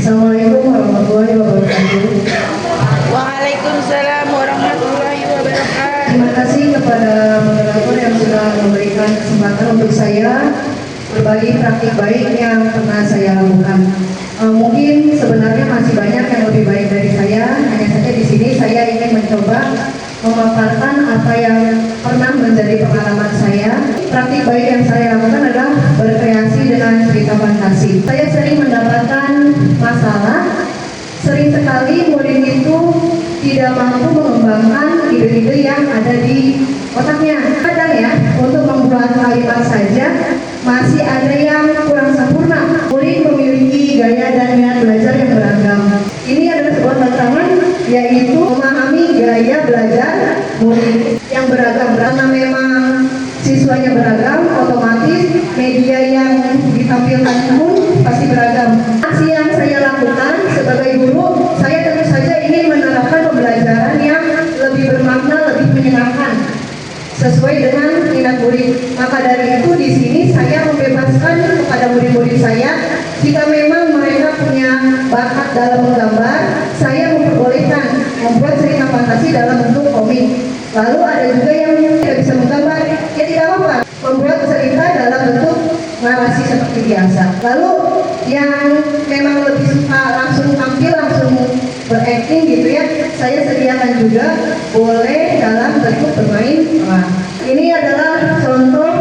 Assalamualaikum warahmatullahi wabarakatuh. Waalaikumsalam warahmatullahi wabarakatuh. Terima kasih kepada moderator yang sudah memberikan kesempatan untuk saya berbagi praktik baik yang pernah saya lakukan. Mungkin sebenarnya masih banyak yang lebih baik dari saya. Hanya saja di sini saya ingin mencoba memaparkan apa yang pernah menjadi pengalaman saya. Praktik baik yang saya lakukan adalah berkreasi dengan cerita fantasi. Saya sering mendapatkan masalah. Sering sekali murid itu tidak mampu mengembangkan ide-ide yang ada di otaknya. Kadang ya, untuk membuat kalimat saja masih ada yang kurang sempurna. Murid memiliki gaya dan minat belajar yang beragam. Ini adalah sebuah tantangan, yaitu memahami gaya belajar murid yang beragam. Karena memang siswanya beragam, otomatis media yang ditampilkan pun pasti beragam. Aksi yang saya lakukan sebagai guru, saya tentu saja ingin menerapkan pembelajaran yang lebih bermakna, lebih menyenangkan, sesuai dengan minat murid. Maka dari itu di sini saya membebaskan kepada murid-murid saya, jika memang mereka punya bakat dalam menggambar, saya memperbolehkan membuat cerita fantasi dalam bentuk komik. Lalu ada juga yang tidak bisa menggambar, ya tidak apa-apa, membuat cerita dalam bentuk narasi seperti biasa. Lalu yang memang lebih suka langsung tampil, langsung berakting gitu ya, saya sediakan juga boleh dalam bentuk bermain peran. Ini adalah contoh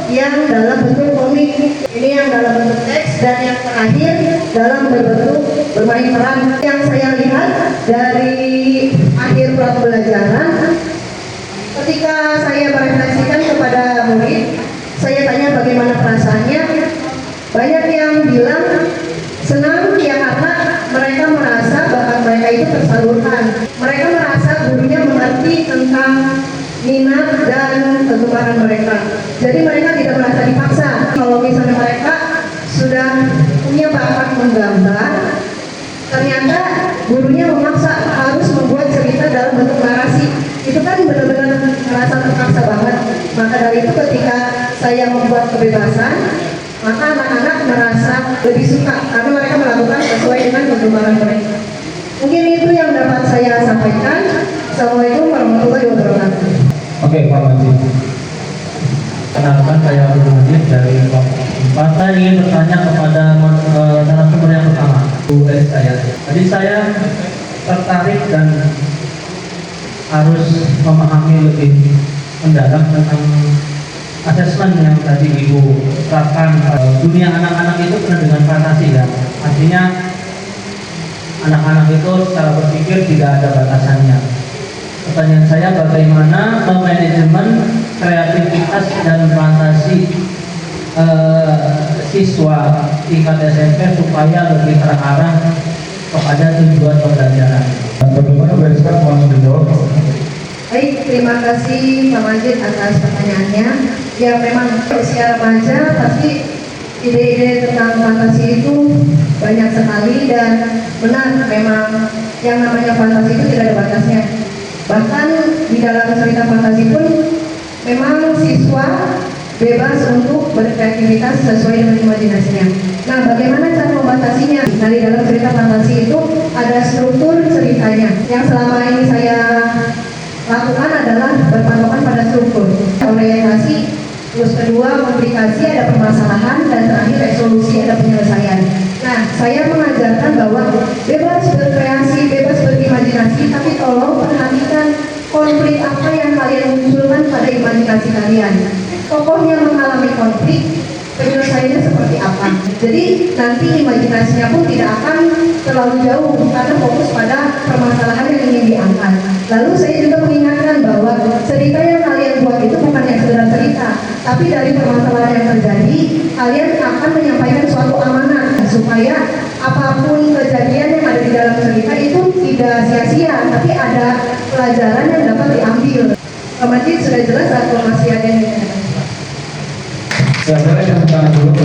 yang dalam bentuk komik, ini yang dalam bentuk teks, dan yang terakhir dalam berbentuk bermain peran. Yang saya lihat dari akhir pembelajaran, ketika saya merefleksikan kepada murid, saya tanya bagaimana perasaannya. Banyak yang bilang senang ya, karena mereka merasa bakat mereka itu tersalurkan. Mereka merasa gurunya mengerti tentang minat dan kegemaran mereka. Jadi mereka tidak merasa dipaksa. Kalau misalnya mereka sudah punya bakat menggambar, ternyata gurunya memaksa harus membuat cerita dalam bentuk narasi, itu kan benar-benar merasa terpaksa banget. Maka dari itu ketika saya membuat kebebasan, maka anak-anak merasa lebih suka karena mereka melakukan sesuai dengan kegemaran mereka. Mungkin itu yang dapat saya sampaikan. Assalamualaikum warahmatullahi wabarakatuh. Oke, Pak Majid. Kenalkan, saya Abdul Majid dari kelompok 4. Saya ingin bertanya kepada narasumber yang pertama, Bu saya. Tadi saya tertarik dan harus memahami lebih mendalam tentang asesmen yang tadi Ibu terapkan. Dunia anak-anak itu penuh dengan fantasi ya. Artinya anak-anak itu secara berpikir tidak ada batasannya. Pertanyaan saya, bagaimana memanajemen kreativitas dan fantasi siswa tingkat SMP supaya lebih terarah kepada tujuan pembelajaran? Bagaimana Bapak mau menjawab? Baik, terima kasih Pak Majid atas pertanyaannya. Ya, memang usia remaja pasti ide-ide tentang fantasi itu banyak sekali, dan benar memang yang namanya fantasi itu tidak ada batasnya. Bahkan di dalam cerita fantasi pun memang siswa bebas untuk berkreativitas sesuai dengan imajinasinya. Nah, bagaimana cara membatasinya? Nah, di dalam cerita fantasi itu ada struktur ceritanya. Yang selama ini saya lakukan adalah berpatokan pada struktur, orientasi, terus kedua komplikasi, ada permasalahan, dan terakhir resolusi, ada penyelesaian. Nah, saya mengajarkan bahwa bebas berkreasi, bebas berimajinasi, tapi tolong perhatikan konflik apa yang kalian munculkan pada imajinasi kalian. Tokohnya mengalami konflik, penyelesaiannya seperti apa. Jadi nanti imajinasinya pun tidak akan terlalu jauh karena fokus pada permasalahan yang ingin diangkat. Lalu saya juga mengingatkan bahwa cerita yang kalian buat itu bukan yang sekedar cerita, tapi dari permasalahan yang terjadi, kalian akan menyampaikan suatu amanat supaya apapun kejadian yang ada di dalam cerita itu tidak sia-sia, tapi ada pelajaran yang dapat diambil. Pak Majid sudah jelas atau masih ada yang Ya, boleh yang pertama dulu.